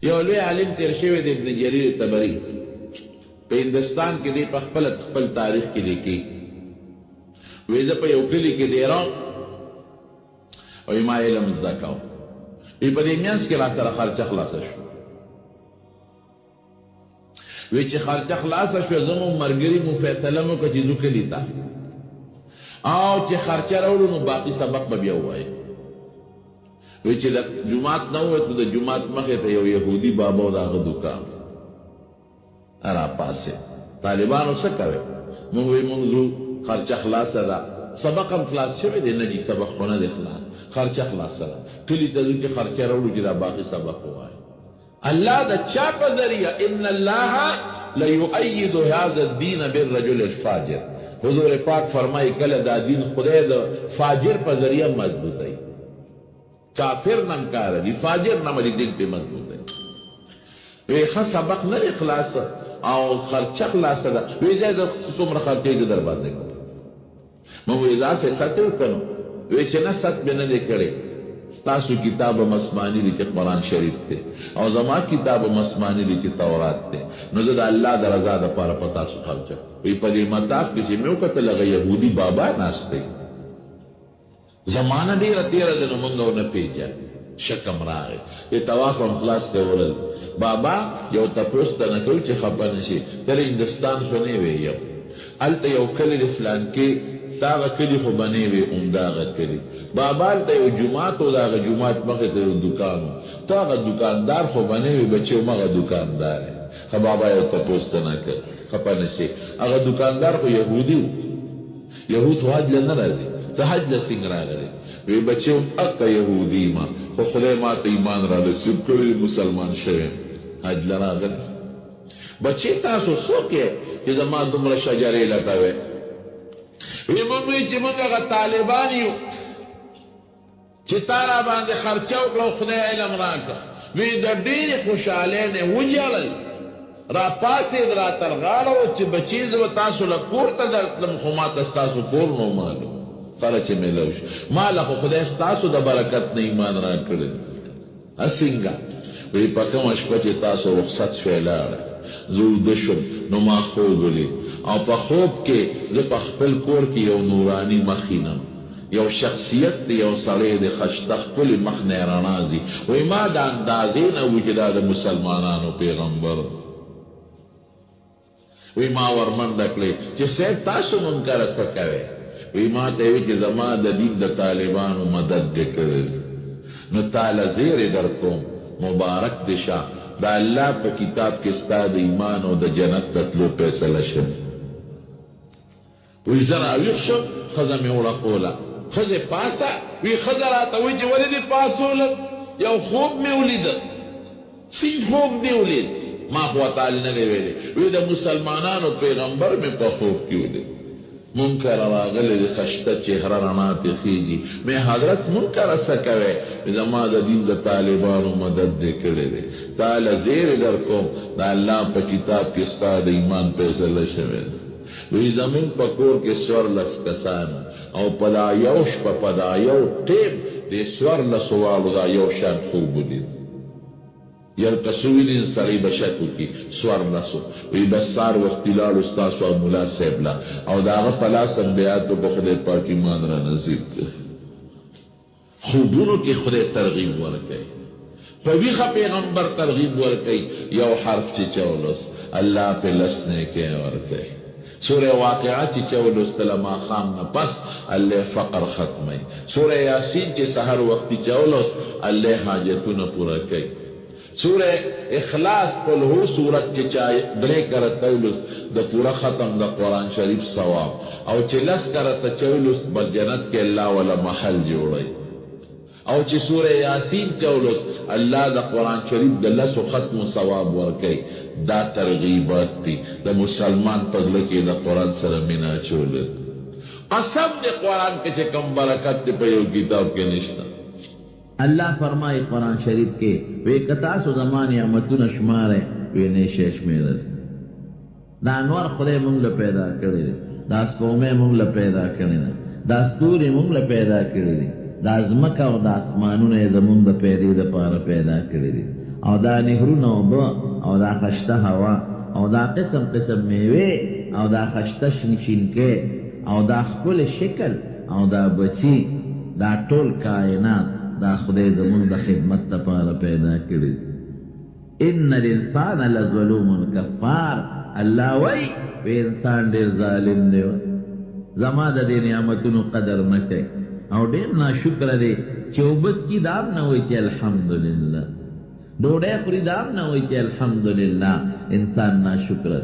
یو لوی عالم تیر شوی د ابن جریر طبری په هندوستان کې دی په خپل تاریخ کې لیکي وی زه په یو کلي کې دی را او ما علم زده کوم وی په دې میانس کې را سره خرچه خلاصه شو وی چې خرچه خلاصه شو زموږ ملګري مو فیصله مو وکړه چې ځو کلي ته او چې خرچه راوړو نو باقي سبق به بیا ووایو وی چې د جماعت نه ووتو د جماعت مخې ته یو یهودي بابا او د هغه دوکان را پاسې طالبانو څه کوي موږ وی موږ ځو خرچه خلاصه ده سبق هم خلاص شوی دی نه دي سبق خو نه دی خلاص خرچه خلاصه ده کلي ته ځو چې خرچه راوړو چې دا باقي سبق ووایو الله د چا په ذریعه ان الله لیؤید هذا الدین بالرجل الفاجر حضور پاک فرمائی کله دا دین خدای د فاجر په ذریعه مضبوطی کافر نم کار دی فاجر نم دی دین پہ مضبوط ہے وی خاص سبق نہ اخلاص او خرچہ خلاص دا وی جائے تم رخرتے جو در باندے کو مو اذا سے ستو کنو وی چنا ست بنا دے کرے تاسو کتاب مسمانی دی چی قرآن شریف تے او زما کتاب مسمانی دی چی تورات تے نزد اللہ در رضا دا پارا پتاسو خرچہ وی پدی مطاف کسی میو کتا لگا یہودی بابا ناستے زمانہ دیرہ تیرہ دنو منگو نہ پیجا شکم راغی یہ تواف ہم خلاص کے ورل بابا یو تپوستا نکو چی خبا نشی تر ہندوستان خنے وی یو علتا یو کلی فلان کی تاغا کلی خو بنے وی امداغا کلی بابا علتا یو جماعت و داغا جماعت مخیط یو دکانو تاغا دکاندار خو بنے وی بچے و مغا دکاندار ہے بابا یو تپوستا نکو خبا نشی اگا دکاندار خو یهودی ہو یهود خو حج لنا رازی تا حج لسنگ را گرے وی بچے اکا یہودی ما خو خدای ما تا ایمان را لسب کوئی مسلمان شویم حج لنا گرے بچے تاسو سوکے کہ زمان دمرا شجرے لٹاوے وی منوی چی منگا اگا طالبانیو چی تارا باندے خرچاو کلو خدای علم راکا وی در دیر خوشحالین وجالل را پاسید را ترغالو چی بچیز و تاسو لکور تا در خمات استاسو کور نو مالو خرچ ملوش مالا خو خدای ستاسو د برکت نه ایمان را کړل اسنګا وی پکم شپه چې تاسو رخصت شویلار زو دشم نو ما خوب ولي او په خوب کې زه په خپل کور کې یو نورانی مخینم یو شخصیت یو سړی د خشته خپل مخ نه رانازي وی ما د اندازې نه وجدا د مسلمانانو پیغمبر وی ما ورمنډ کړې چې سید تاسو منکر څه کوي وی ما تاوی چی زمان دا دین دا طالبانو مدد دکرل نو تالا زیر در کم مبارک دشا دا اللہ پا کتاب کستا دا ایمان و دا جنت تطلو پیسل شم وی زر آویخ شم خزم اوڑا قولا خز پاسا وی خزر آتا وی چی ولی دی پاسولا یو خوب میں ولید سین خوب دی ولید ما خواتالی نگے ویلی وی دا مسلمانانو پیغمبر میں پا خوب کی ولید منکر راغل دی خشته چهره رڼا پې خیږي میں حضرت منکر څه کوي زما د دین د طالبانو مدد دې کړی دی تعالی زیر در کوم د الله په کتاب کې ستا د ایمان فیصله شوی وی زمین په کور کې څوارلس کسان او په دا یو شپه په دا یو ټیم د څوارلسو والو دا یو شان خوب ولید یل کسویلین سړی بشکو کی سوار لسو وی بسار وقتی لاړو ستاسو مولا صاحب لا او دا هغه په لاس انبیاتو په خدای پاک ایمان را نصیب کړي خوبونو کې خدای ترغیب ورکړي په ویښه پیغمبر ترغیب ورکړي یو حرف چې چولس الله په لسنه کې ورکړي سورہ واقعہ چی چولس تلما خام نا پس اللہ فقر ختمی سورہ یاسین چی سحر وقتی چولس اللہ حاجتون پورا کئی سورہ اخلاص قل ہو سورت چی چاہے درے کرتا چولس دا پورا ختم دا قرآن شریف ثواب او چی لس کرتا چولس بل جنت کے اللہ والا محل جوڑائی او چی سورہ یاسین چولس اللہ دا قرآن شریف دا لس و ختم و ثواب ورکئی دا ترغیبات تی دا مسلمان پدلکی دا قرآن سر منا چولد قسم نے قرآن کے چھے کم برکت تی پیو کتاب کے نشتا اللہ فرمائے قرآن شریف کے وے کتاس و زمانی امتون شمارے وے نیشے شمیرد دا انوار خدای منگل پیدا کردی دا سپومے منگل پیدا کردی دا ستوری منگل پیدا کردی دا ازمکا و دا اسمانون زمون دا پیدی دا پارا پیدا کردی او دا نهرونه اوبه او دا خشته هوا او دا قسم قسم میوې او دا خشته شینکې او دا ښکلی شکل او دا بچی دا ټول کائنات دا خدای زموږ د خدمت لپاره پیدا کړي. ان الانسان لظلوم کفار. الله وای انسان ډېر ظالم دی، زما د دې نعمتونو قدر نه کوي او ډېر ناشکره دی چې اوبه څکي دا هم نه وایي چې الحمدلله، ډوډۍ خوري دا هم نه وایي چې الحمدلله. انسان ناشکره.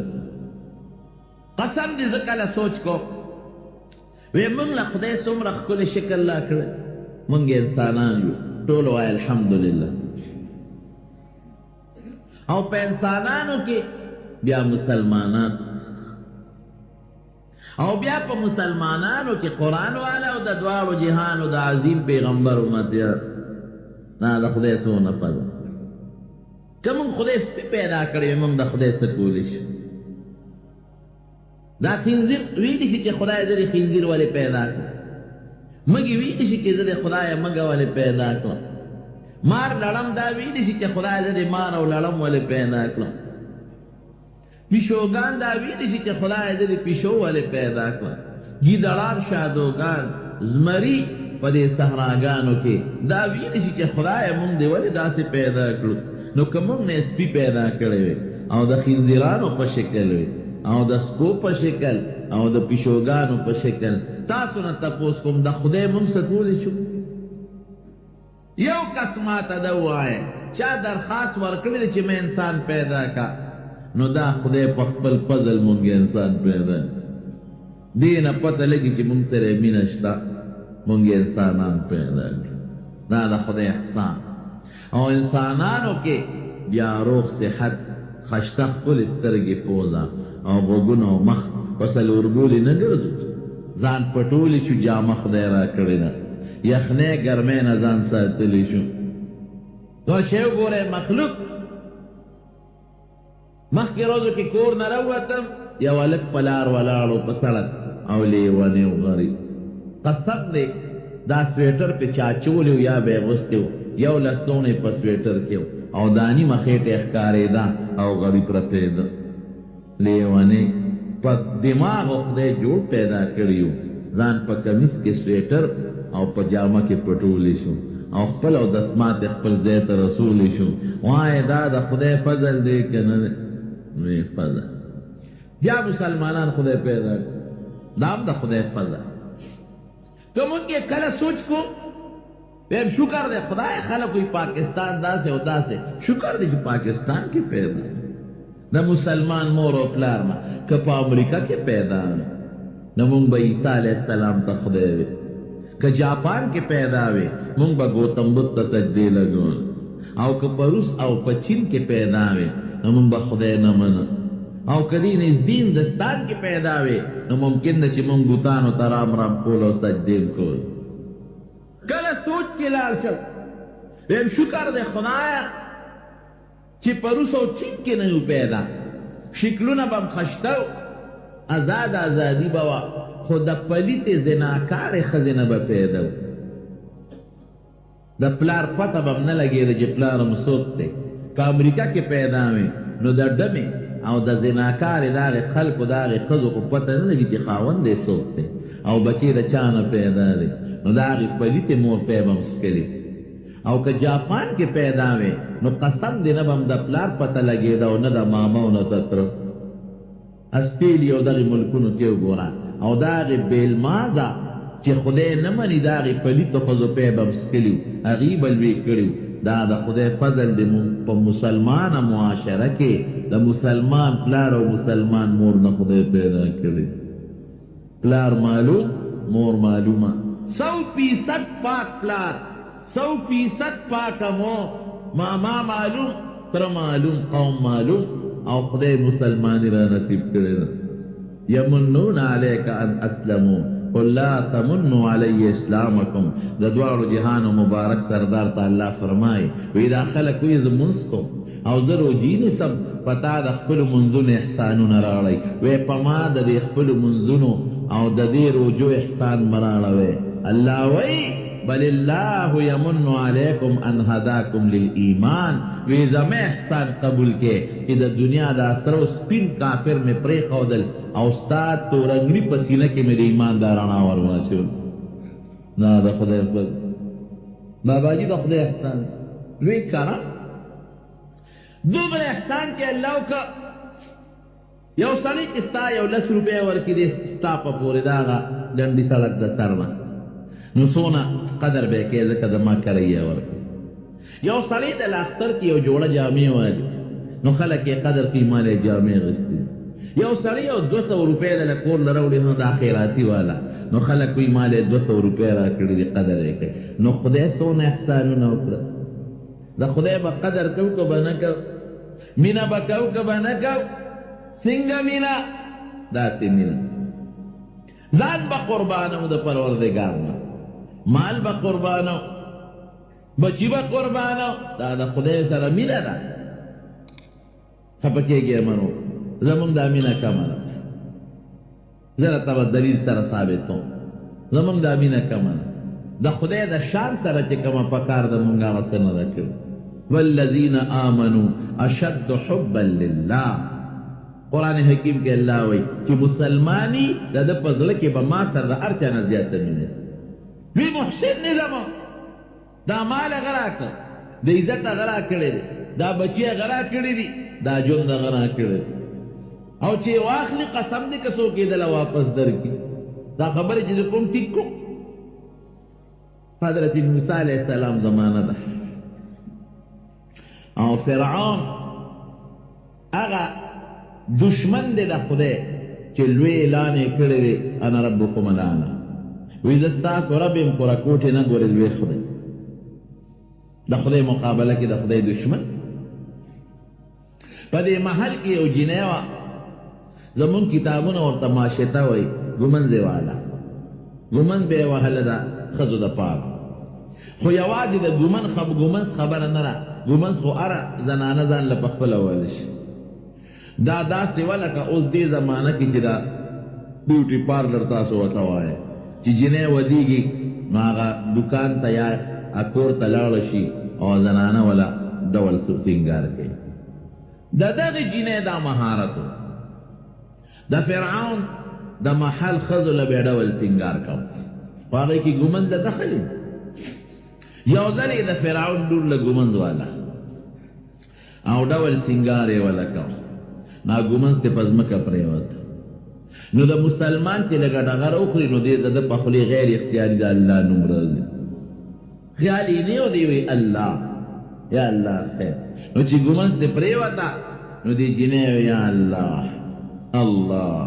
قسم دې زه کله سوچ کو وی موږ له خدای څومره ښکلی شکل لا کړی، موږ انسانان یو، ټول وایي الحمدلله. او په انسانانو کې بیا مسلمانان او بیا په مسلمانانو کې قرآن والا او د دواړو جهانو د عظیم پیغمبر امتیان. نه د خدای څونه پزه که موږ خدای سپي پیدا کړی موږ د خدای څه کولی شو؟ دا خنزیر ویلی شي چې خدای زه د خنزیر ولې پیدا کړم؟ مږې ویلی شي چې زه د خدایه مږه ولې پیدا کړم؟ مار لړم دا ویلی شي چې خدای زه د مار او لړم ولې پیدا کړم؟ پیشوګان دا ویلی شي چې خدای زه د پیشو ولې پیدا کړم؟ ګیدړان، شادوګان، زمري په دې صحراګانو کې دا ویلی شي چې خدای مونږ دې ولې داسې پیدا کړو؟ نو که مونږ نه سپي پیدا کړی وی او د خنزیرانو په شکل وی او د سپو په شکل او د پیشوګانو په شکل، تاسو نه تپوس کوم د خدای مونږ څه کولی شو؟ یو کس ماته ده ووایه چا درخواست ورکړی دی چې مې انسان پیدا کا، نو دا خدای په خپل فضل مونږ انسان پیدا دې نه پته لګي چې مونږ سره مینه شته، مونږ انسانان پیدا کړو. دا د خدای احسان. او انسانانو کې بیا روغ صحت، خشته ښکلې سترګې، پوزه او غوږونه او مخ په څلورګولې نه ګرځو، ځان پټولی شو، جامه خدای را کړې ده، یخنۍ ګرمۍ نه ځان ساتلی شو. ورشئ وګورئ مخلوق. مخکې ورځو کې کور نه راووتم، یو هلک په لار ولاړ په سړک او لیونی و غریب. قسم دی دا سویټر پې چا چولی و یا به یې اغوستی و، یو لستوڼی په سویټر کې و او دا نیمه خېټه یې ښکارېده او غریب پرتېده. لیونی په دماغ خدای جوړ پیدا کړي و، ځان په کمیس کې سویټر او په جامه کې پټولی شو او خپل او دسمات خپل ځای ته رسولی شو. وایې دا د خدای فضل دی که نه دی؟ وی فضل. بیا مسلمانان خدای پیدا کړي، دا هم د خدای فضل. که موږ یې کله سوچ کو ویم شکر دی خدای خلق وی پاکستان داسې او داسې، شکر دی چې پاکستان کې پیدا د مسلمان مور او پلار نه، که په امریکا کې پیدا نو موږ به عیسی علیه السلام ته خدای وی، که جاپان کې پیدا وی موږ به گوتم بدھ ته سجدې لګول، او که په روس او په چین کې پیدا وی نو موږ به خدای نه منو، او که دې نږدې هندوستان کې پیدا وی نو ممکن ده چې موږ بوتانو ته رام رام کول او سجدې کول. کله سوچ کې لاړ شم ویم شکر دی خدایه چې په روس او چین کې نه یو پیدا، شکلونه به م خشته و، ازادي به وه، خو د پلیتې زناکارې ښځې نه به پیدا و. د پلار پته به م نه لګېده چې پلار م څوک دی. که امریکا کې پیدا وې نو د ډمې او د زناکارې د هغې خلکو د هغې ښځو خو پته نه لګي چې خاوند دی څوک دی او بچې د چا نه پیدا دی، نو د هغې پلیتې مور پی به م څکلي. او که جاپان کې پیدا وې نو قسم دی نه به م د پلار پته لګېده او نه د ماما او نه د تره. استرالیا او دغې ملکونو کې وګوره او د هغې بیلما ده چې خدای نه مني، د هغې پلیتو ښځو پی به م څکلي و، هغې به لوی کړي و. دا د خدای فضل دی په مسلمانه معاشره کې د مسلمان پلار او مسلمان مور نه خدای پیدا کړي. پلار معلوم، مور معلومه، 100% پاک پلار، 100% پاکه مور، ماما معلوم، تره معلوم، قوم معلوم، او خدای مسلمانی را نصیب کړی ده. یمنون علیک ان اسلموا قل لا تمنوا علی اسلامکم. د دواړو جهانو مبارک سردار ته الله فرمایي وی دا خلک وی زه مونځ کوم او زه روجي نیسم، په تا د خپلو منځونو احسانونه راوړئ، وی په ما د دې خپلو منځونو او د دې روجو احسان مه راړوئ. الله وی بل اللہ یمن علیکم ان ہداکم للایمان وی زمہ احسان قبول کے کہ دا دنیا دا سرو سپین کافر میں پری خودل او استاد تو رنگری پسینہ کے میرے ایمان دارانا ورمنا چھو نا دا خدا احسان بابا جی دا خدا احسان لوی کارا دو بل احسان کے اللہ کا یو سړی چې ستا یو 10 روپۍ ورکړي دی ستا په پورې د هغه ډنډي سړک د سر نه نو څونه قدر به یې کوې ځکه زما کره یې ورکړي یو سړی د لاختر کې یو جوړه جامې والي نو خلک یې قدر کوي ما له جامې اخیستې یو سړی یو 200 روپۍ د له کور نه راوړي نو دا خیراتي والا نو خلک وایي ما له 200 روپۍ راکړي دي قدر یې کوي نو خدای څونه احسانونه وکړه د خدای به قدر کوو که به نه کوو مینه به کوو که به نه کوو سنگا مینا داسی مینا زان با قربانو دا پروردگار نا مال با قربانو بچی با قربانو دا خدای سر مینا دا خپکے گیا منو زمان دا مینا کمانا ذرا تبا دلیل سر ثابتو زمان دا مینا کمانا دا خدای دا شان سر چکما پکار دا منگا غصر ندا کرو والذین آمنوا اشد حبا للہ قرآن حکیم کے اللہ وی کہ مسلمانی دا دا پزلکی با ما سر دا ارچانا زیادتا مینیس وی محسن نظام دا مال غرا کر دا عزت غرا کرے دی دا بچی غرا کرے دی دا جن دا غرا کرے دی او چی واخلی قسم دی کسو کی دل واپس در کی دا خبر چیز کم ٹک کو حضرت موسیٰ علیہ السلام زمانہ دا او فرعون اگا دشمن دے دا خدے چی لوی اعلانے کرے وی انا ربکم الانا وی دستاس و ربیم کرا کوٹی نگوری لوی خدے دا خدے مقابلہ کی دا خدے دشمن پا دے محل کی او جنیوہ زمون کتابون اور تماشتا وی گمن دے والا گمن بے وحل دا خزو دا پاک خو یوادی دا گمنس خبر نرا گمنس خو ارا زنانا زان لپخپل والش دا دا سیوالا کا اس دے زمانہ کی چی دا بیوٹی پارلر تاسو وطوائے چی جنہیں ودیگی ماغا دکان تا یا اکور تا لارشی اور زنانہ والا دول سنگار کے دا دا جنہیں دا مہارتو دا فرعون دا محل خضو لبی دول سنگار کاؤ پاگئی کی گمند دا دخلی یوزلی دا فرعون دور لگمند والا او دول سنگارے والا کاؤ نا گمنس تے پزمکا پریوات نو دا مسلمان چی لگا ڈاگر اخری نو دے دا پخلی غیر اختیاری دا اللہ نمرز خیالی نیو دیوی اللہ یا اللہ خیر نو چی گمنس تے پریواتا نو دی جنیو یا اللہ اللہ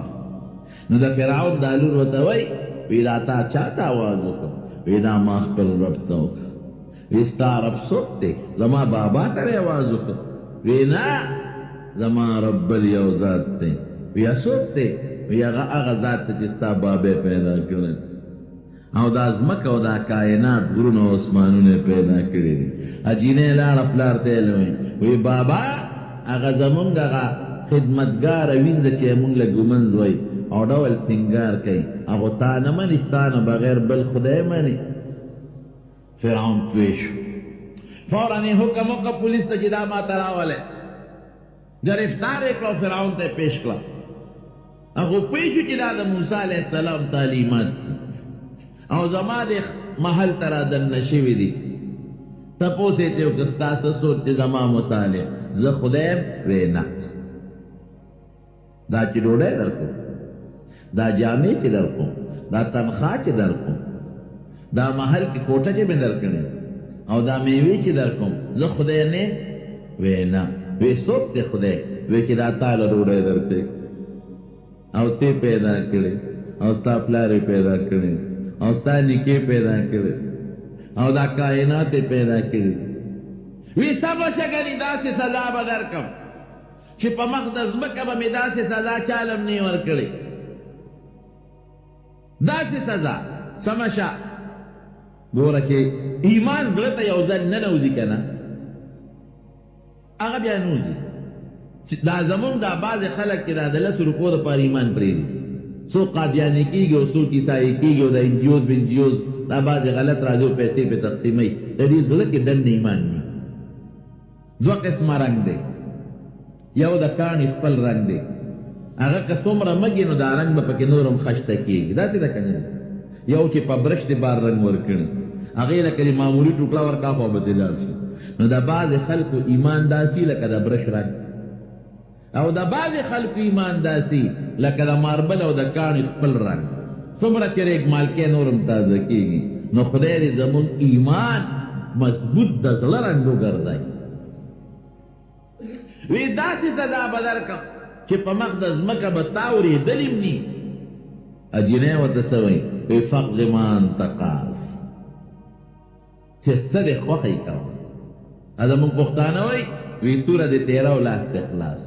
نو دا فرعون دا لور وطوئی ویدا تا چاہتا آوازو کم ویدا ماخ پر ربتاو ویستا رب سکتے زما بابا تر آوازو کم وینا زمان رب الیو ذات تے ویا سوک تے ویا اغا ذات تے جستا بابے پیدا کرن او دا ازمک او دا کائنات گرون و عثمانو نے پیدا کرن اجینے لار اپلار تے لوئیں وی بابا اغا زمونگ اغا خدمتگار ویند چے مونگ لگمنز وی او دول سنگار کئی اگو تانا منی تانا بغیر بل خدای منی فرعون پیشو فورانی حکموں کا پولیس تا جدا ما تراولے گرفتار اکلو فرعون تے پیش کلا اگو پیشو چی دا موسیٰ علیہ السلام تعلیمات او زمان دے محل ترا دن نشوی دی تپو سے تیو کستا سسور تی زمان مطالع ز خدیم وینا دا چی روڑے در کو دا جامع چی در کو دا تنخواہ چی در کو دا محل کی کوٹا چی میں در کرنے او دا میوی چی در کو ز خدیم نے وینا وی سوک تے خدے وی چی دا تالا روڑے درتے او تے پیدا کرے او ستا پلارے پیدا کرے او ستا نکے پیدا کرے او دا کائنات پیدا کرے وی سب شگری دا سے سزا بدر کم چی پا مقدس مکہ میں دا سے سزا چالم نہیں ورکڑے دا سے سزا سمشا گورا کہ ایمان گلتا یوزن ننوزی کنا اگا بیا نوزی دا زمون دا باز خلق کی دا دلس رکو دا پار ایمان پریدی سو قادیانی کیږي او سو عیسائی کیږي او د انجیوز بنجیوز دا بعضې غلط راځي او پیسې پې تقسیموي د دې زړه کې دننه ایمان ني دوه قسمه رنګ دی یو د کاڼي خپل رنګ دی هغه که څومره مږي نو دا رنګ به پکې نور هم خشته کېږي داسې ده که نه یو چې په برش د بار رنګ ورکړي هغې لکه د معمولي ټوکړه ورکړه خو به دې لاړ شي نو د بعضې خلکو ایمان داسي لکه د برش رنګ او د بعضې خلکو ایمان داسي لکه د ماربل او د کاڼي خپل رنګ څومره چې ریګ مالکې نور هم تازه کېږي نو خدای دې زموږ ایمان مضبوط د زړه رنګ وګرځوي وی داسې صدا به درکړم چې په مخ د ځمکه به تا اورېدلي م ني اجینۍ ورته څه وایي وی فقد ما انت قاص چې څه دې خوښی کوه زموږ پښتانه وایي وی توره دې تیره او لاس دې خلاص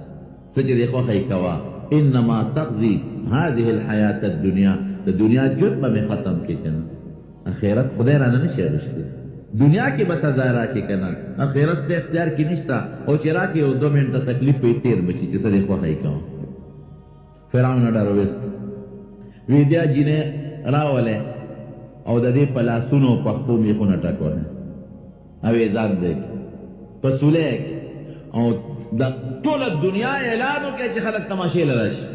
څه چې دې خوښی کوه انما تقضي هذه الحیات الدنیا د دنیا ژوند به مې ختم کړي که نه اخرت خدای رانه نشي اخیستی دنیا کې به سزا راکړي که نه اخرت ته اختیار کې نشته او چې راکړي یو 2 منټه تکلیف پې تېر بشي چې څه دې خوښی کوه فرعون ډار ویست وی بیا جینۍ راولې او د دې په لاسونو پښتو میخونه ټکوله او یې ځان دی په سولې او د ټوله دنیا اعلان وکړي چې خلک تماشې له راشي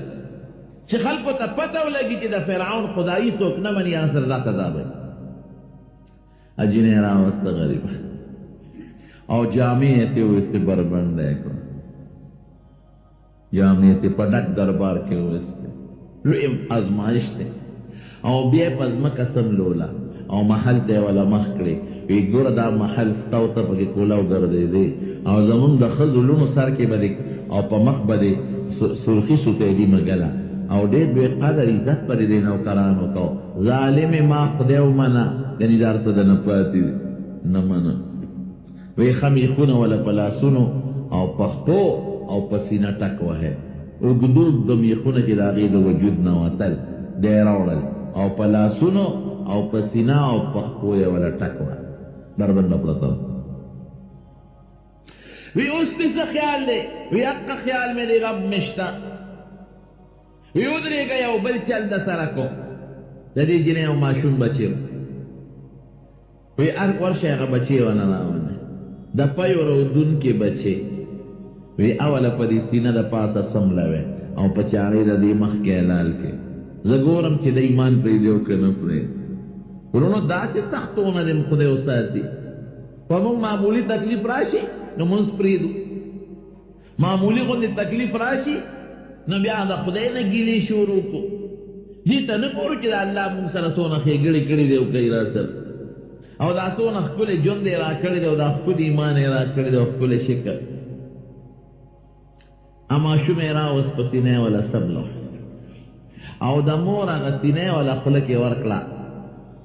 چې خلکو ته پته ولګي چې د فرعون خدایي څوک نه مني هغه سره دا سزا به اجینۍ راوسته غریب او جامې یې ترې وویستې بربنډی کړه جامې یې ترې په ډک دربار کې وویستې لوی ازمایش دی او بیا یې په ځمکه سملوله او محل ته یې وله مخ کړې وی ګوره دا محل ستا ته پکې کولاو ګرځېدې او زمونږ د ښځو لوڼو سر کې به دې او په مخ به دې سرخي سوپیلي مګله او ډېر لوی قدر عزت به دې نوکرانو کو ظالمې ما خدای ومنه یعنې دا هر څه د نه پاتې نه منه وی ښه میخونه وله په لاسونو او پښتو او په سینه ټک وهی اوږدود د میخونه چې د هغې د وجود نه وتل دی یې راوړل او په لاسونو او په سینه او پښتو یې وله ټک وه بربنډه پرته وی اوس دې څه خیال دی وی حقه خیال مې د رب مې شته وی ودرېږه یو بل چل د سره کو د دې جینۍ او ماشوم بچی وی ارک ورشه هغه بچی ونه راونه د پیو رودونکې بچی وی اوله په دې سینه د پاسه سملوې او په چاړې د دې مخ کې حلال کې زه ګورم چې د ایمان پرېږدي او که نه پرېږدي ورونو داسې تختونه دې خدای وساتي په موږ معمولي تکلیف راشي نو مونځ پرېږدو معمولي غوندې تکلیف راشي نو بیا د خدای نه ګیلې شروع کړو دې ته نه ګورو چې د الله مونږ سره څونه ښېګړې کړي دی او کوي را سره او دا څونه ښکلی ژوند یې را کړی دی او دا ښکلی ایمان یې را کړی دی او ښکلی شکل ماشوم یې راوست په سینه یې وله سملو او د مور هغه سینه یې وله خوله کې ورکړه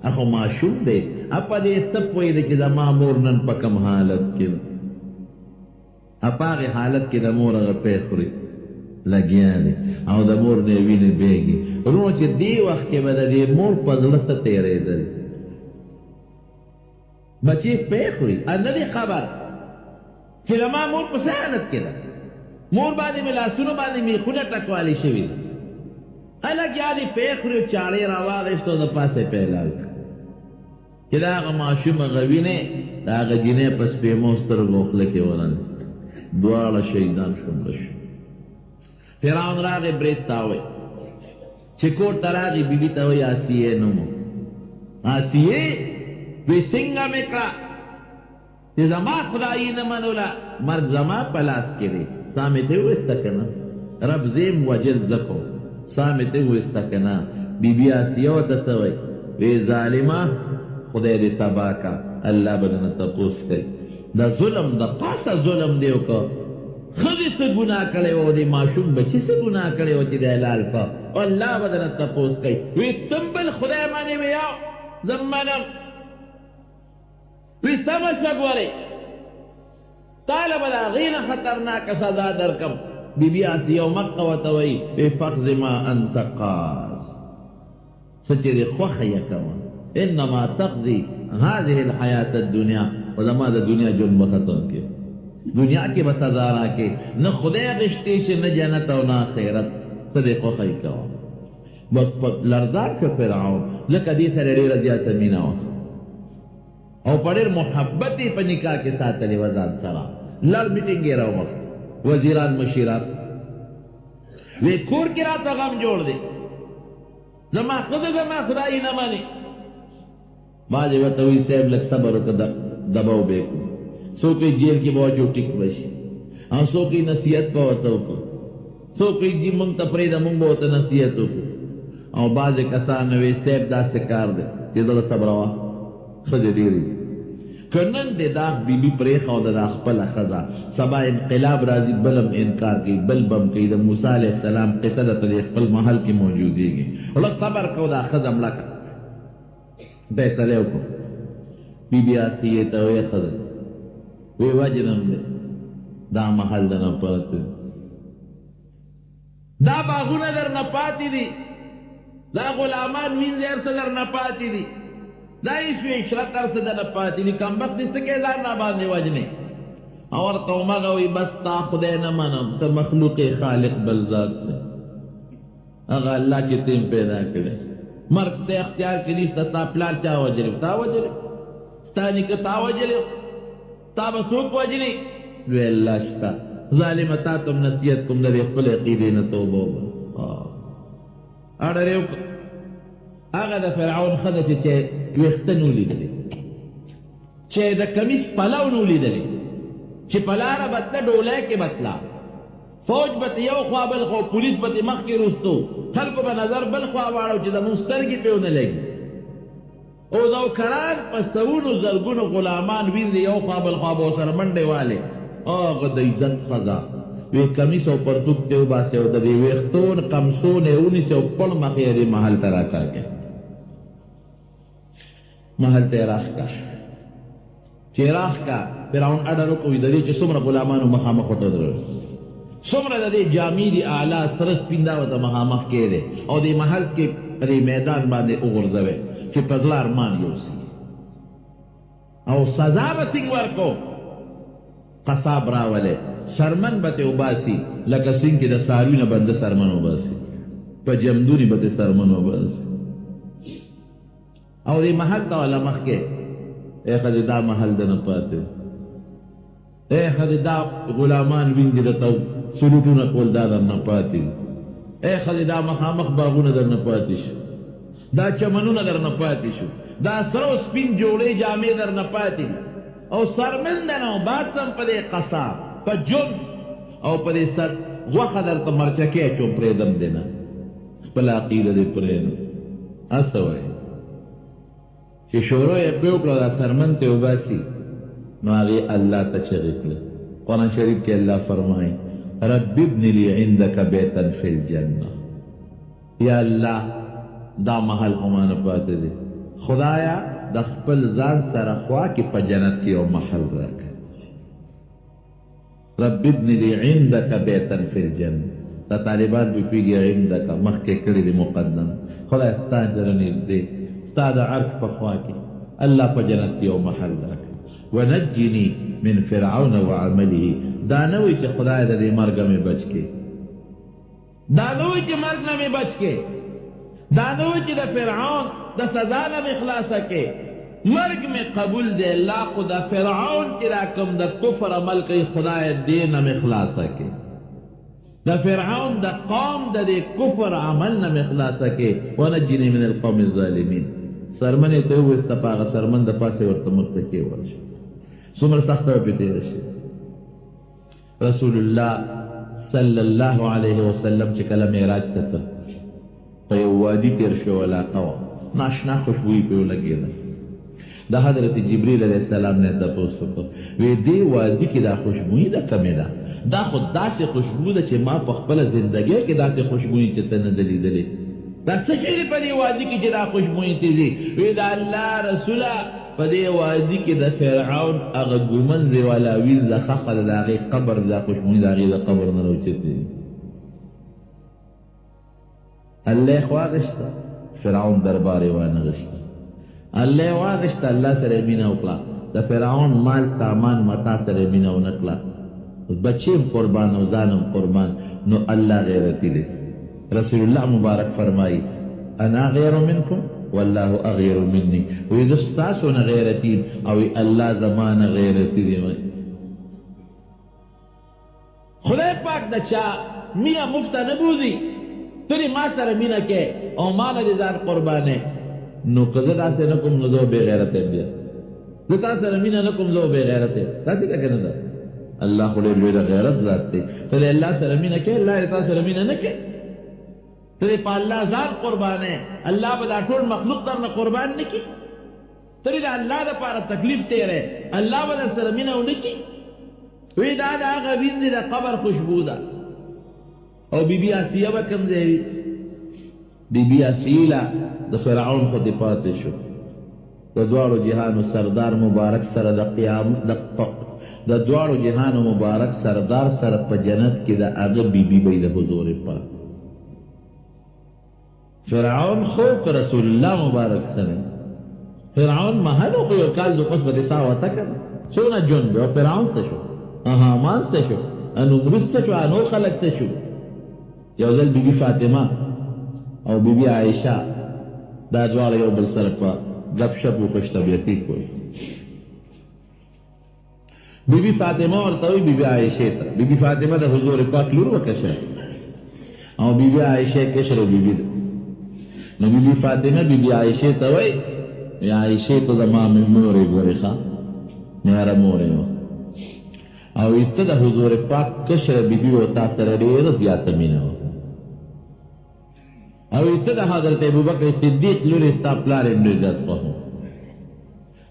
اخو ماشوم دی اپا دې څه پوهېده چې زما مور نن په کوم حالت کې اپا هغې حالت کې د مور هغه پی خوري لګیا دی او د مور نه یې وینې بېږي ورونو چې دې وخت کې به د دې مور په زړه څه تېرېدل بچې پی خوري نه دی خبر چې زما مور په څه حالت کې ده مور باندې مې لاسونو باندې میخونه ټکوالی شوي دي لګیا دی پی خوري او چاړې راواغېست او د پاسه یې پیلال کړه چې د هغه ماشوم هغه وینې د هغه جینۍ په سپېمو سترګو خوله کې ورنه دواړه شهیدان شومړه شو فرعون راغی برید ته وی چې کور ته راغی بیبي ته وی آسیې نوم آسیې وی څنګه مې کړه چې زما خدایي نه منوله مرګ زما په لاس کې دی سا مې ته وویسته که نه رب زیم وجل زکو سا مې ته وویسته که نه بیبي آسیه ورته څه وی وی ظالمه خدای دې تباه کا الله به درنه تپوس کوي دا ظلم د پاسه ظلم دی وکړه ښځې څه ګناه کړی و دې ماشوم بچي څه ګناه کړی و چې دی حلال کړه الله به درنه تپوس کوي وی تم بل خدای منې وی یو زه منم وی سمه څه ګورې تاله به د هغې نه خطرناکه سزا درکم بیبي آسیه مکه ورته وایي وی فقض ما انت قاض څه چې دې خوښه یې کوه انما تقضي هذه الحیات الدنیا و زما د دنیا ژوند به ختم کې دنیا کې به سزا راکې نه خدای غشتې شي نه جنت او نه آخرت څه دې خوښه یې کوه بس لرزان شو فرعون لکه دې سره ډېره زیاته مینه وه او په ډېر محبت یې په نکاح کې ساتلې وه ځان سره لړ میټینګ یې راوغوښت وزیران مشیران وی کور کې راته غم جوړ دی زما ښځه زما خدای نه مني بعضې ورته وایي صاحب لږ صبر وکړه دباو به یې کړو څوک یې جیل کې به واچو ټیک به شي او څوک یې نصیحت به ورته وکړو څوک یې جي مونږ ته پرېږده مونږ به ورته نصیحت وکړو او بعضې کسان وی صاحب داسې کار دی چې زړه صبروه ښځې ډېرې که نن دې دا بیبي پرېښوده دا خپله ښځه سبا انقلاب راځي بلم انکار کوي بل بم کوي د موسی علیه السلام قصه درته د خپل محل کې موجودېږي لږ صبر کوو دا ښځه مړه کړه فیصله وکړو بیبي آسیې ته ویې ښځه وی وجنم دی دا محل د نه پاتې دا باغونه در نه پاتې دي دا غلامان وینځې هر څه در نه پاتې دي دا هېڅ عشرت هر څه در نه پاتې دي کمبخت دې څه کوې ځان راباندې وجنې او ورته همغه وایي بس تا خدای نه منم ته مخلوق خالق بل ذات دی هغه الله چې ته پیدا کړی مرګ ستا اختیار کې نشته تا پلار چا وجلې تا وجلې ستا نیکه تا وجلې تا به څوک وجلې وی الله شته ظالمه تا ته هم نصیحت کوم د دې خپلې عقیدې نه توبه وباسه اډر یې وکړه هغه د فرعون ښځه چې ویښته نو لیدلې چې د کمیس پلو نو لیدلې چې په لاره به تله ډولۍ کې به تله فوج به یو خوا بل خوا پولیس به مخکې رستو خلکو به نظر بل خوا واړو چې زمونږ سترګې پرې ونه لګي او نوکران په سوونو زرګونو غلامان وینځي یو خوا بل خوا به ورسره منډې والې هغه د عزت ښځه وی کمیس او پرتوب ته وباسې او د دې ویښتون قمصون یې ونیسې او پړ مخې یې دې محل ته راکاږې محل ته یې راښکه چې یې راښکه فرعون اډر وکړو د دې چې څومره غلامانو مخامخ ورته ودرول څومره د دې جامې دي اعلی سره سپین دا ورته مخامخ کېدی او دې محل کې په دې میدان باندې وغورځوی چې په زړه ارمان یوسي او سزا به څنګه ورکو قصاب راولې سرمن به ته وباسي لکه څنګه چې د څاروي نه بنده سرمن وباسي په جمدوني به ته سرمن وباسي او دې محل ته والا مخکې ای ښځې دا محل د نه پاتې ای ښځې دا غلامان وینځي درته سلوټونه کول دا در نه پاتې ای ښځې دا مخامخ باغونه در نه پاتې شو دا چمنونه در نه پاتې شو دا سره او سپین جوړې جامې در نه پاتې دي او سرمن ده نه وباسم په دې قصاب په جم او په دې سر غوښه درته مرچکې اچوم پرېږدم دې نه خپله عقیده دې پرېږدم هسه وایي چې شروع یې پرې وکړه دا سرمن ته وباسي نو هغې الله ته چغې کړه قرآن شریف کې الله فرمایي رب ابن لی عندک بیتا فی الجنه یا الله دا محل همانه پاتې دی خدایا د خپل ځان سره خوا کې په جنت کې یو محل راکړه رب ابن لی عندک بیتا فی الجنه دا طالبان به پیږي عندک مخکې کړي دي مقدم خدای ستا سره نږدې ستا د عرش په خوا کې الله په جنت کې یو محل راکړه ونجني من فرعون وعمله دا نه وایي چې خدای د دې مرګه مې بچ کې دا نه وایي چې مرګ نه مې بچ کې دا نه وایي چې د فرعون د سزا نه مې خلاصه کې مرګ مې قبول دی الله خو د فرعون چې را کوم د کفر عمل کوي خدای دې نه مې خلاصه کې د فرعون د قوم د دې کفر عمل نه مې خلاصه کې ونجني من القوم الظالمین سرمنې ته وویسته په هغه سرمن د پاسې ورته مرتکې ورشه څومره سخته به پرې تېره شي رسول الله صلی الله علیه وسلم چې کله معراج ته ته په یو وادي تېر شو علاقه وه ناشنا خوشبویي پرې ولګېده د حضرت جبریل علیه السلام نه تپوس وکړ وی دې وادي کې دا خوشبویي ده کمې ده دا خو داسې خوشبو ده چې ما په خپله زندګۍ کې داسې خوشبویي چې ته نه ده لیدلې دا څه شی دی په دې وادي کې چې دا خوشبویي تېزي وی د الله رسوله په دې وادي کې د فرعون هغه ګومنځې والا وینځه خښه ده د هغې قبر دا خوشبویي د هغې د قبر نه راوچتې الله یې خو واغېسته فرعون دربار یې وانغېسته الله یې واغېسته الله سره یې مینه وکړه د فرعون مال سامان متا سره یې مینه ونه کړه بچیم قربان او ځانم قربان نو الله غیرتی دی رسول الله مبارک فرمایي انا غیر منکم والله اغیر منی وی دستاسو نه غیرتی او الله زمان غیرتی دی خدای پاک د چا مینه مفته نه بوزي تری ما سره مینه کې او ما نه دې ځان قربانې نو که زه داسې نه کوم نو زه بې غیرته یم بیا زه تا سره مینه نه کوم زه بې غیرته یم داسې ده که نه ده الله خو ډېر لوی د غیرت ذات دی ته د الله سره مینه کې الله یې تا سره مینه نه کې ته دې په الله ځان قربانې الله به دا ټول مخلوق در نه قربان نه کړي ته دې د الله دپاره تکلیف تېری الله به در سره مینه ونه کړي وی دا دا هغه وینځي د قبر خوشبو ده او بی بی آسیه به کوم ځای وي بی بی آسیله د فرعون خو دې پاتې شو د دواړو جهانو سردار مبارک سره د قیامت د دواړو جهانو مبارک سردار سره په جنت کې د هغه بی بی به د حضور پاک فرعون خو که رسول الله مبارک سره فرعون محل خو یو کال دو پس به دې سا وته کړه څونه جون به او فرعون څه شو هامان څه شو نمرود څه شو نور خلک څه شو یو ځل بی بی فاطمه او بی بی عایشه دا دواړه یو بل سره په گپ شپ و خوش طبیعتي کوي بی بی فاطمه ورته وایي بی بی عایشې ته بی بی فاطمه د حضور پاک لور وکشه او بی بی عایشې کشره بی بی ده نو بی بی فاطمه بی بی عایشې ته وایي عایشې ته زما مورې ګورې ښه میاره مورې وه او ته د حضور پاک کشره بی بی و تا سره ډېره زیاته مینه وه او ته د حضرت ابوبکر صدیق لورې ستا پلار یې ډېر زیات خوښ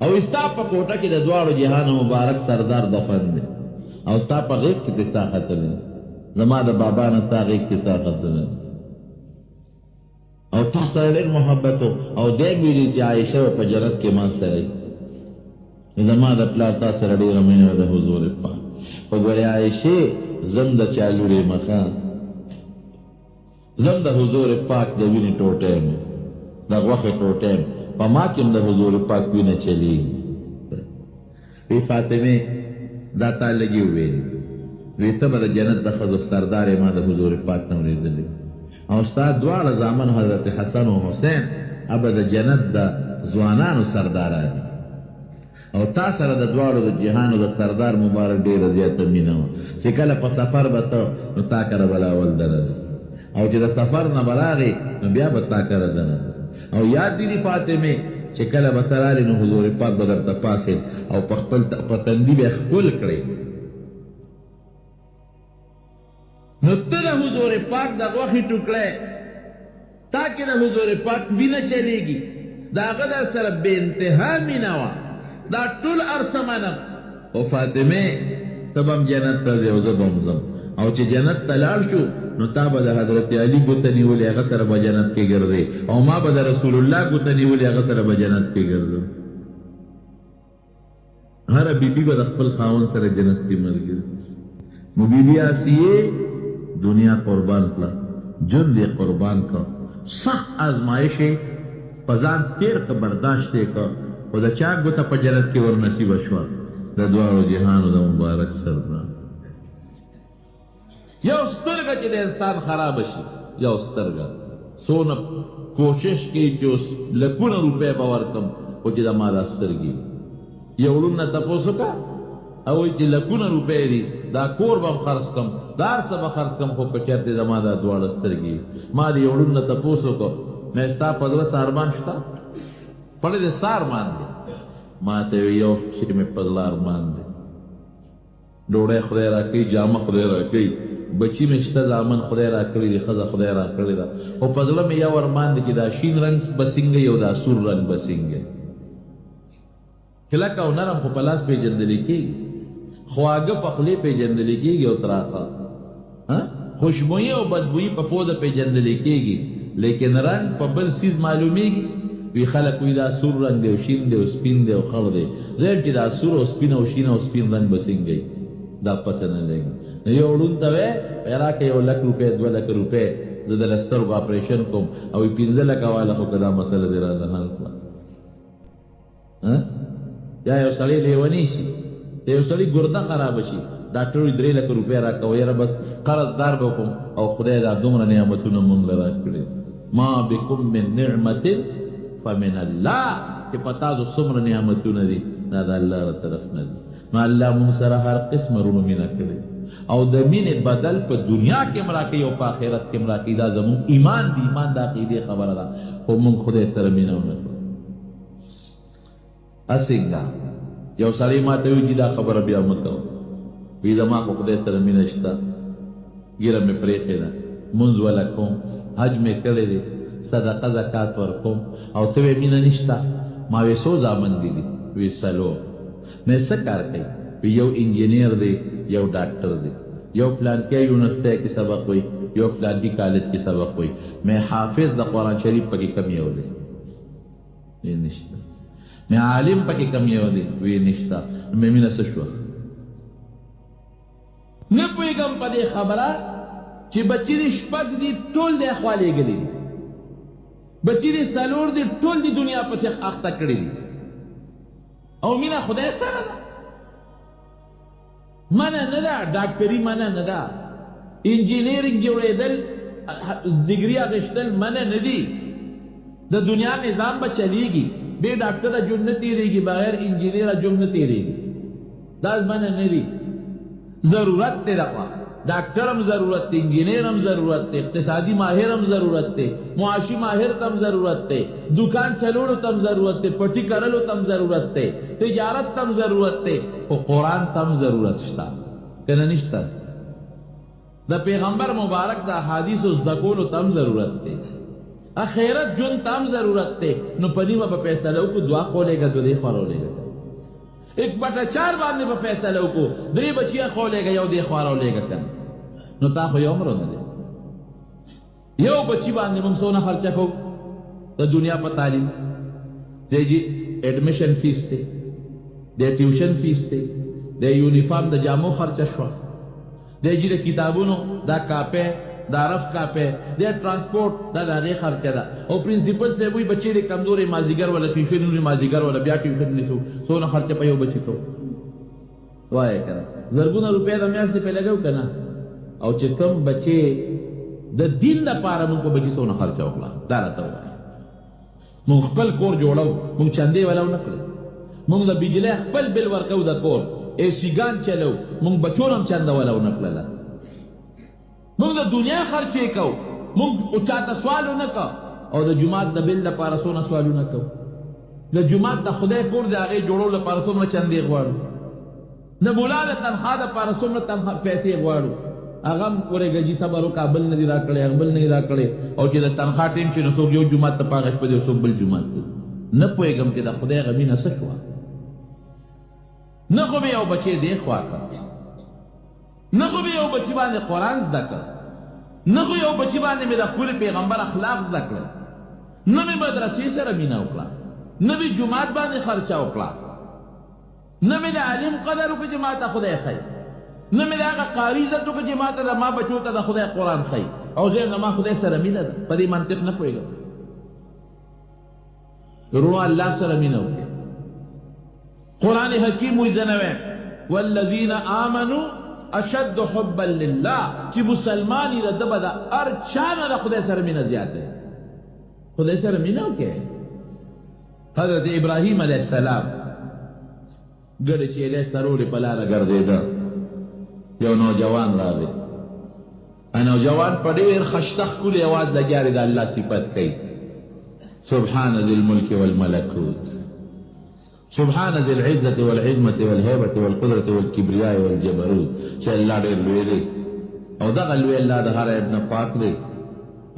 او ستا په کوټه کې د دواړو جهانو مبارک سردار دفن دی او ستا په غیږ کې دې سا ختلی زما د بابا نه ستا غیږ کې سا ختلی او تا سره ډېر محبت او دی ویلي چې عایشه په جنت کې ما سره زما د پلار تا سره ډېره مینه د حضور پاک په ګورې عایشې زم د چا لورې مخه زم د حضور پاک د وینې ټوټی یم د غوښې ټوټی یم په ما کې هم د حضور پاک وینه چلیږي وی فاطمې دا تا لږې وویلې وی ته به د جنت د ښځو سردار یې ما د حضور پاک نه اورېدلې او ستا دواړه زامن حضرت حسن و حسین ابه د جنت د ځوانانو سرداران دي او تا سره د دواړو د جهانو د سردار مبارک ډېره زیاته مینه وه چې کله په سفر به ته نو تا کره به لاول دننه او چې د سفر نه به راغې نو بیا به تا کره دننه او یاد دي فاطمې چې کله به ته رالې نو حضور پاک به درته پاسېد او په خپل په تندي به یې ښکل کړې نو ته د حضور پاک د غوښې ټوکړی تا کې د حضور پاک وینه چلیږي د هغه در سره بې انتها مینه وه دا ټول ارسه منم او فاطمه ته به هم جنت ته ځې او زه به هم ځم او چې جنت ته لاړ شو نو تا به د حضرت علي ګوته نیولې هغه سره به جنت کې ګرځې او ما به د رسول الله ګوته نیولې هغه سره به جنت کې ګرځم هره بیبي به د خپل خاوند سره جنت کې ملګري نو بیبي آسیې دنیا قربان کړه ژوند یې قربان کړه سخت آزمایش یې په ځان تېر که برداشت یې کړه خو د چا ګوته په جنت کې ور نصیبه شوه د دواړو جهانو د مبارک سردار یو سترګه چې د انسان خرابه شي یو سترګه څونه کوشش کوي چې اوس لکونه روپۍ به ورکړم خو چې زما دا سترګې یو ړوند نه تپوس وکړه او وایي چې لکونه روپۍ دي دا کور به هم خرڅ کړم دا هر څه به خرڅ کړم خو که چېرته زما دا دواړه سترګې ما د یو ړوند نه تپوس وکړو مې ستا په زړه څه ارمان شته پړې د سا ارمان دی ما ته یو چې مې په زړه ارمان دی ډوډۍ خدای را کوي جامه خدای را کوي بچی مې شته زامن خدای را کړی دی ښځه خدای را کړې ده خو په زړه مې یو ارمان دی چې دا شین رنګ به څنګه او دا سور رنګ به څنګه کلک او نرم خو په لاس پېژندلی کېږي خواږه په خولې پېژندلی کېږي او تراخه خوشبویي او بدبویي په پوزه پېژندلی کېږي لیکن رنګ په بل څیز معلومیږي وی خلک وی دا سور رنګ دی او شین دی او سپین دی او خړ دی زه یم چې دا سور او سپین او شین او سپین رنګ به څنګه دا پته نه لګي نو یو ړوند ته وی راکړه 1 لک روپۍ 2 لک روپۍ زه د سترګو اپریشن کوم او 15 لکه واله خو که دا مسله دې رانه حل کړه یا یو سړی لیونی شي یو سړی ګرده خرابه شي ډاکټر وایي 3 لکه روپۍ راکوه یاره بس قرضدار به وکړم او خدای دا دومره نعمتونه مونږ له راکړي ما بكم من نعمت فمن الله چې پتا زو څومره نعمتونه دي دا د الله له طرف نه دي. نو الله مونږ سره هر قسم رونو مینه کړې او د مینې بدل په دنیا کې هم راکوي او په آخرت کې هم راکوي. دا زمونږ ایمان دی، ایمان د عقیدې خبره ده، خو مونږ خدای سره مینه ونه کړو. اسنګه یو سړی ما ته وایي چې دا خبره بیا مه کوه، وایي زما خو خدای سره مینه شته، ږیره مې پرېښې ده، مونځ وله کوم، حج مې کړی دی، صدقه زکات ورکوم، او ته وایې مینه نشته. ما وایي څو زامن دي؟ وایي څلور. مې څه کار کوي؟ وایي یو انجینیر دی، یو ډاکټر دی، یو پلانکي یونیورسټۍ کې سبق وایي، یو پلانکي کالج کې سبق وایي. مې حافظ د قرآن شریف پکې کم یو دی؟ وایي نشته. مې عالم پکې کم یو دی؟ وایي نشته. مې مینه څه شوه؟ نه پوهېږم په دې خبره چې بچي دې شپږ دي ټول دې اخوا لېږلي دي، بچي دې څلور دي ټول دې دنیا پسې اخته کړي دي، او مینه خدای سره ده. منه نه ده، ډاکټري منه نه ده، انجینیرینګ جوړېدل ډګري اخیستل منه نه دي. د دنیا نظام به چلیږي، بې ډاکټره ژوند نه تېرېږي، بغیر انجینیره ژوند نه تېرېږي. دا منه نه دي. ضرورت دی دغه ډاکټر هم ضرورت دی، انجینیر هم ضرورت دی، اقتصادي ماهر هم ضرورت دی، معاشي ماهر تم ضرورت دی، دکان چلوړو تم ضرورت دی، پټي کرلو تم ضرورت دی، تجارت تم ضرورت دی، خو قرآن تم ضرورت شته کنه نشته؟ د پیغمبر مبارک د احادیثو زده کولو تم ضرورت دی، اخرت ژوند تم ضرورت دی. نو په نیمه به فیصله وکړو، دوه خوا لېږه دوه خوا راولېږه، ایک بٹا چار باندې په فیصله وکړو، درې بچیه خوا لېږه یو دې خوا راولېږه کنه. نو تا خو یو عمر نه دی، یو بچی باندې موږ څونه خرچه کوو د دنیا په تعلیم. دی جي ایډمیشن فیس دی، دی ټیوشن فیس دی، دی یونیفارم د جامو خرچه شوه، دی جي د کتابونو دا کاپې دا رف کاپې، دی ټرانسپورټ دا د هغې خرچه ده. او پرنسپل صاحب وایي بچی دی کمزورې مازدیګر ولا ټیوشن ونیسو، مازدیګر ولا بیا ټیوشن نیسو، څونه خرچه په یو بچي کوو؟ وایه که نه زرګونه روپۍ د میاشتې پې لګوو که نه؟ او چې کوم بچې د دین لپاره موږ په بچي څونه خرچه وکړه دا راته ووایه. موږ خپل کور جوړو، موږ چندې ولا ونه کړې، موږ د بجلۍ خپل بل ورکوو د کور، ایسیګان چلو، موږ بچو هم چنده ولا ونه کړله. موږ د دنیا خرچې کوو، موږ چاته سوال ونه کو، او د جومات د بل لپاره څونه سوالونه کوو، د جومات د خدای کور د هغې جوړولو لپاره څومره چندې غواړو، د مولا د تنخوا دپاره څومره پیسې غواړو. هغه هم ورېږه جي صبر وکړه، بل نه دي را کړی، هغه بل نه دي را کړی، او چې د تنخوا ټیم شي نو څوک یو جومات ته پاغش په دی، څوک بل جومات ته. نه پوهېږم چې د خدای هغه مینه څه شوه. نه خو مې یو بچی دې خوا کړ، نه خو مې یو بچي باندې قرآن زده کړ، نه خو یو بچي باندې مې د ښکلي پیغمبر اخلاق زده کړل، نه مې مدرسې سره مینه وکړه، نه مې جومات باندې خرچه وکړه، نه مې د عالم قدر وکړه چې ما ته خدای ښایي، نه مې د هغه قاري عزت وکړه چې ما ته د ما بچو ته د خدای قرآن ښایي، او زه د ما خدای سره مینه ده. په دې منطق نه پوهېږم. ورونو الله سره مینه وکړئ. قرآن حکیم وایي زه نه وایم والذین آمنوا اشد حبا لله، چې مسلمان یې د ده به د هر چا نه د خدای سره مینه زیاته ده. خدای سره مینه وکړئ. حضرت ابراهیم علیه السلام ګډه چیلې سرولې په لاره ګرځېده، یو نوجوان راغی، نوجوان په ډېر خشته ښکلي اواز لګیا دی، د الله صفت کوي، سبحان ذي الملك والملكوت، سبحان ذي العزة والعظمة والهيبة والقدرة والكبرياء والجبروت، چې الله ډېر لوی دی، او دغه لوی الله د هر عیب نه پاک دی،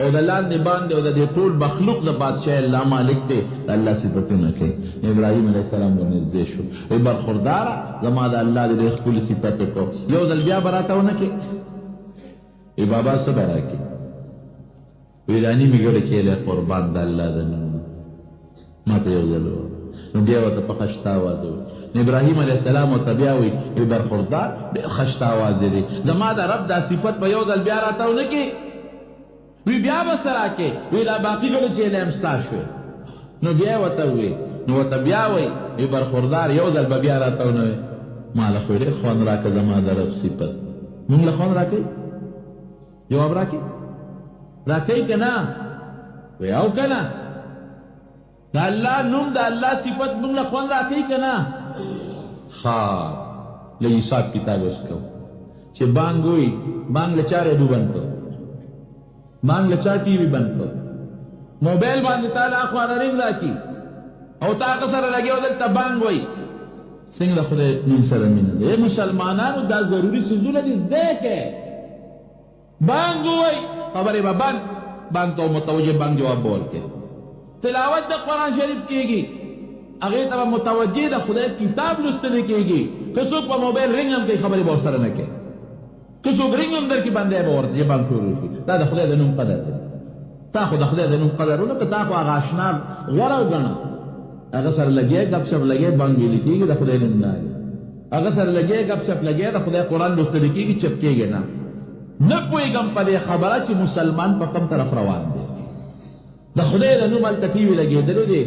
او د لاندې باندې او د دې ټول مخلوق د بادشاہ الله مالک دی، د الله صفتونه کوي. ابراهیم علیه السلام ور نږدې شو، وایي برخورداره زما د الله د ډېر ښکلي صفت وکړو، یو ځل بیا به راته ونه کړې؟ وایي بابا څه به راکړې؟ وایي دا نیمې ګډه چیلې قربان د الله د نومه ما ته یو ځل ووایه. نو بیا ورته په خشته آواز وایي. نو ابراهیم علیه السلام ورته بیا وایي برخوردار ډېر خشته آواز دی، زما د رب دا صفت به یو ځل بیا راته ونه کړې؟ وی بیا به سره راکې؟ وی دا باقي ګډه چیلې هم ستا شوې. نو بیا ورته وایي، نو ورته بیا وایي وی برخوردار یو ځل به بیا راته ونه وایي. ما له خو ډېر خوند راکړه زما د رب صفت. مونږ له خوند راکوي؟ جواب راکړي؟ راکوي که نه؟ وی او کنا دا اللہ نوم دا اللہ صفت منگ لخوان راکی کنا خواب لگی حساب کتاب اس کو چه بانگ ہوئی بانگ لچا ریڈو بند کو بانگ لچا ٹی وی بند کو موبیل باندې تعالی اخوان رنگ راکی او تا قصر لگی او دلتا بانگ ہوئی سنگ خدای نوم سره مینه ده اے مسلمانانو دا ضروری سیزونه دي زده کې بانگ ہوئی خبره با بانگ تو متوجه بانگ جواب بول کے تلاوت دا قرآن شریف کیگی اگر تبا متوجه دا خدای کتاب لستنے کیگی کسو پا موبیل رنگ ہم کئی خبری بہت سر نکے کسو رنگ ہم در کی بندے بورد یہ بانگ شروع کی تا دا خدای دا نوم قدر دے تا خدا خدای دا نوم قدر ہونا کہ تا کو آغا اشناب غرا گنا اگر سر لگے گپ شپ لگے بانگ بھی لکھی گی دا خدای نوم نہ آگے اگر سر لگے گپ شپ لگے دا خدای قرآن لستنے کیگی چپکے گے نا نپوئی گم پا دے خبرہ چی مسلمان پا کم طرف روان دے دا خدای دا نوم التفیوی لگے دلو دے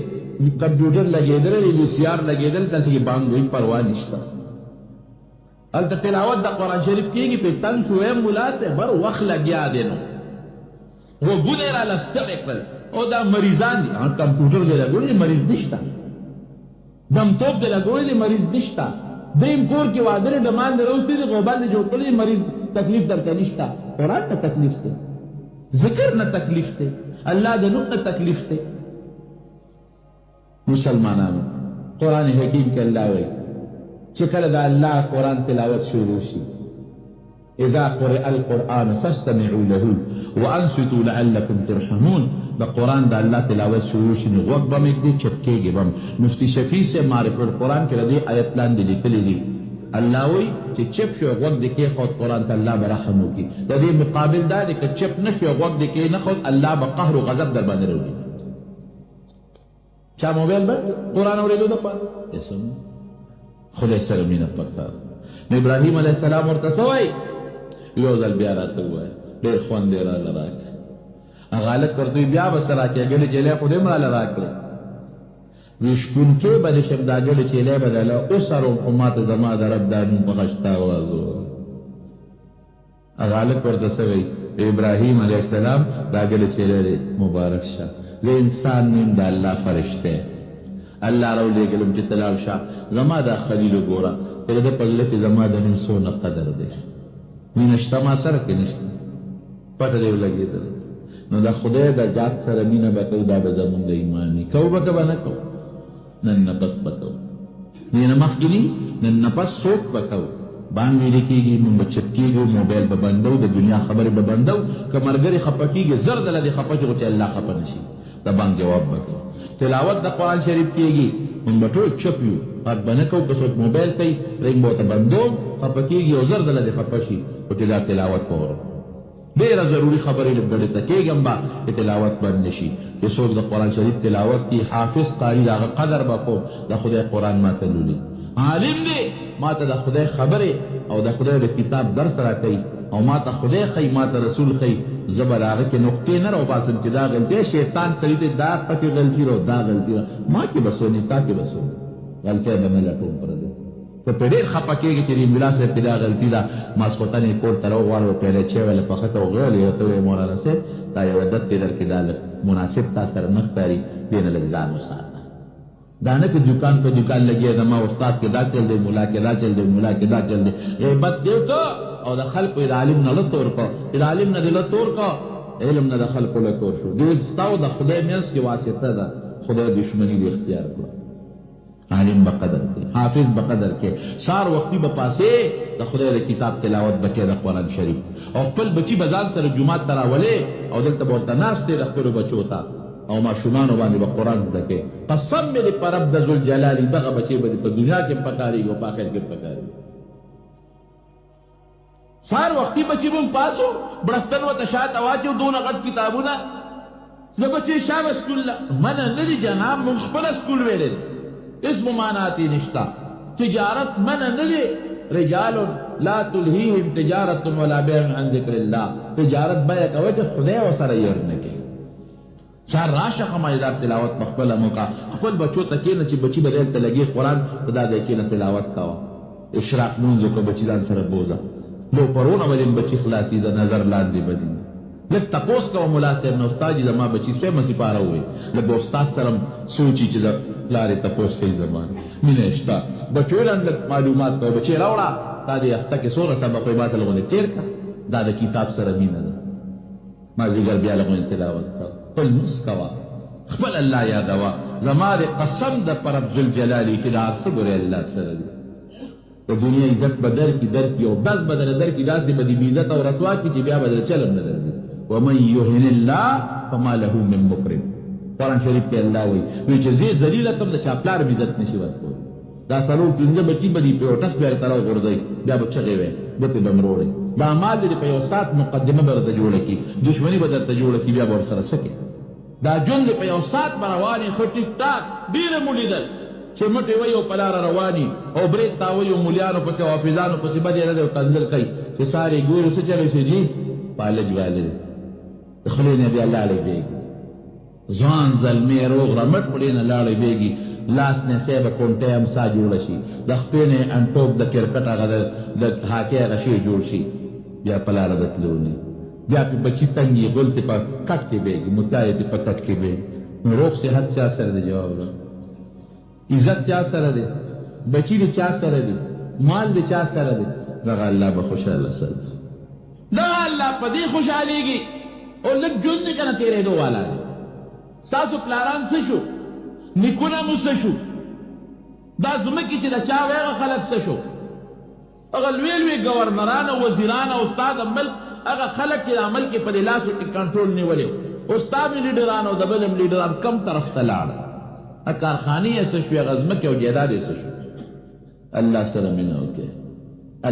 کمپیوٹر لگے دل وی سی آر لگے دل تل کی بانگ ہوئی پرواہ نشتا التا تلاوت دا قرآن شریف کی گی پہ تنگ شوئے ملا سے بر وقت لگیا دینو وہ گنے را لستر اکرل او دا مریضان دی کمپیوٹر دے لگوڑی دی مریض نشتا دم توپ دے لگوڑی دی مریض نشتا دیم کور کی وادر دمان دے روز دی غوبان دی جو کلی مریض تکلیف در کا نشتا قرآن تا تکلیف تے ذکر نہ تکلیف تے اللہ دا نوم نہ تکلیف تے مسلمانانو قرآن حکیم کے اللہ وی چکل دا اللہ قرآن تلاوت شروع شی اذا قرئ القرآن فاستمعوا له وانصتوا لعلكم ترحمون دا قرآن دا اللہ تلاوت شروع شی نغوک بم ایک دی چپکے گی بم مفتی شفیع سے معرف القرآن کے ردی آیت لان دی لکلی دی اللہ وی چی چپ شو غوک دی کے خود قرآن تا اللہ برحمو کی دا دی مقابل دا دی کہ چپ نشو غوک دی کے نخود اللہ بقہر و غضب در باندر ہوگی چا موبیل بند قرآن اوریدو دا پا اسم خدای سلمین پکار ابراہیم علیہ السلام ورتسوائی یوزل بیارات ہوا ہے دیر خوان دیر آل راک غالت کرتوی بیا بسرا کیا گلی چلے خودم را لراک لے ویشکون کے بدشم دا گلی چلے بدلا اسرم خمات زمان دا رب دانون پخشتا وازو غالت کرتسوائی ابراہیم علیہ السلام دا گلی چلے مبارک شاہ لے انسان نیم دا اللہ فرشتے اللہ رو لے گلم چی تلاو شاہ زما دا خلیل گورا کہ دا پگلتی زما دا نیم سونا قدر دے مینشتا ما سر کے نشتا پتہ دیو لگی دل نو دا خدای دا جات سر مین بکو دا بزمون دا ایمانی کو بکا با نکو نن نپس بکو نین مخگنی نن نپس سوک بکو بانگی لکی گی من بچپکی گو موبیل ببندو دا دنیا خبر ببندو کہ مرگری خپکی گی زرد لدی خپکی گو چا اللہ خپا نشی دا بانگ جواب بکو تلاوت دا قرآن شریف کی گی من بطول چپیو قد بنکو کسوک موبیل کئی رنگ بوتا بندو خپکی گی و زرد لدی خپشی و تلا تلاوت پورو دیر ضروری خبری لبگڑی تکی گمبا کہ تلاوت بند نشی کہ سوک دا قرآن شریف تلاوت کی حافظ قاری دا قدر بکو دا خدای قرآن ما تلولی عالم دے ما تا دا خدای خبرے او دا خدای دا کتاب درس را کئی او ما تا خدای خی ما تا رسول خی زبر آگے کہ نقطے نہ رو باسم کہ دا غلطی شیطان تریتے دا پکی غلطی رو دا غلطی رو ما کی بسونی تا کی بسونی غلطی بمی لٹون پر دے تو پیڑیر خپکے گی چلی ملا سے پیدا غلطی دا ماسکوتانی کول ترو وارو پیلے چھے والے پختا و غیلی ہوتوے مولانا سے تا یہ ودت پیدر کی دا مناسب تا سر نختاری دین لگزان مساعدہ دانے کے دکان پہ دکان لگی ہے دما استاد کے دا چل دے مولا کے دا چل دے مولا کے دا چل دے غیبت دیو کو او دا خلق اذا علم نہ لطور کو اذا علم نہ لطور کو علم نہ دا خلق لطور شو دو استاو دا خدای منس کی واسطہ دا خدای دشمنی دی اختیار کو عالم بقدر کے حافظ بقدر کے سار وقتی بپاسے دا خدای کتاب تلاوت بکے دا قرآن شریف او پل بچی بزان سر جماعت تراولے او دلتا بورتا ناس تے رخبرو بچوتا او ما شمانو باندې با قرآن دکے قسم میں دی پرب دا ذل جلالی دغا بچے با دی پا دنیا کے پکاری گو پاکر کے پکاری سار وقتی بچی بم پاسو برستن و تشاعت اواچو دون غد کتابونا نبچے شام اسکول من ندی جناب منخبل اسکول ویلے اسم ماناتی نشتا تجارت من ندی رجال لا تلہیہم تجارت ولا بیع عن ذکر اللہ تجارت بیع کا وجہ خدای و سر یرنکے سار راشا خما ادار تلاوت مخبل موقع خپل بچو تکینا چی بچی بدیل تلگی قرآن خدا دیکینا تلاوت کوا اشراق منزو کا بچی دان سر بوزا لو پرونا بدین بچی خلاصی دا نظر لاندی بدین لږ تپوس کوه ملا صاحب نه استاد جي زما بچي سوی سپاره ووایي لږ به استاد سره سوچي چې د پلار یې تپوس کوي زما مینه شته بچو یې لږ معلومات کوه بچې راوړه تا دې هفته کې څومره سبق وایي ما ته لغونې تېر کړه دا د کتاب سره مینه ده مازدیګر بیا لغونې تلاوت کوه خپل لمونځ کوه خپل الله یادوه زما د قسم د پر ذوالجلالي کې دا هر څه ګورې الله سره دي د دنیا عزت به درکړي او بس به درنه درکړي داسې به دې بېعزت او رسوا کړي چې بیا به در چلم نه درځي ومن یهن الله فما له من مکرم قرآن شریف کې الله وایي چې زه ذلیله کړم د چا پلار مې عزت نشي ورکولی دا څلور پنځه بچي به دې په یو ټس بیا ته راوغورځوي بیا به چغې وایي ګوتې به مروړئ دا مال دې په یو ساعت مقدمه به درته جوړه کړي دشمني به درته جوړه کړي بیا به ورسره څه کوې دا ژوند دې په یو ساعت به روانې ښه ټیک ټاک ډېره مو لیدل چې مټې وایي او په لاره رواني او برېک تاویي او ملیانو پسې او حافظانو پسې بد یې او کنځل کوي چې سارې ګورو څه چلوي سي جي پالج والے د خولې نه بیا لاړې بیږي ځوان زلمې روغ رمټ خولې نه لاړې بیږي لاس نه سې به کونټۍ امسا جوړه شي د خپې نه انټوپ د کرکټ هغه د هاکۍ هغه شی جوړ شي بیا په لاره د تلو نه بیا پې بچي تنګي ګل ته په کټ کې بیږي مچا یې په کټ کې بیږي نو روغ صحت چا سره دی جواب ده عزت چا سره دی بچی دی چا سره دی مال دی چا سره دی دغه الله به خوشحاله سره دغه الله په دې خوشحالېږي او لږ ژوند دی که نه تېرېدو والا دی ستاسو پلاران څه شو نیکونه مو څه شو دا ځمکې چې د چا وی هغه خلک څه شو هغه لوی لوی ګورنران او وزیران او ستا د ملک هغه خلک چې د ملک په دې لاسو کې کنټرول نیولی او ستا مې لیډران او د بل هم لیډران کم طرف ته لاړل کارخانې یې څه شوې هغه ځمکې او جایداد یې څه شو الله سره مینه وکړئ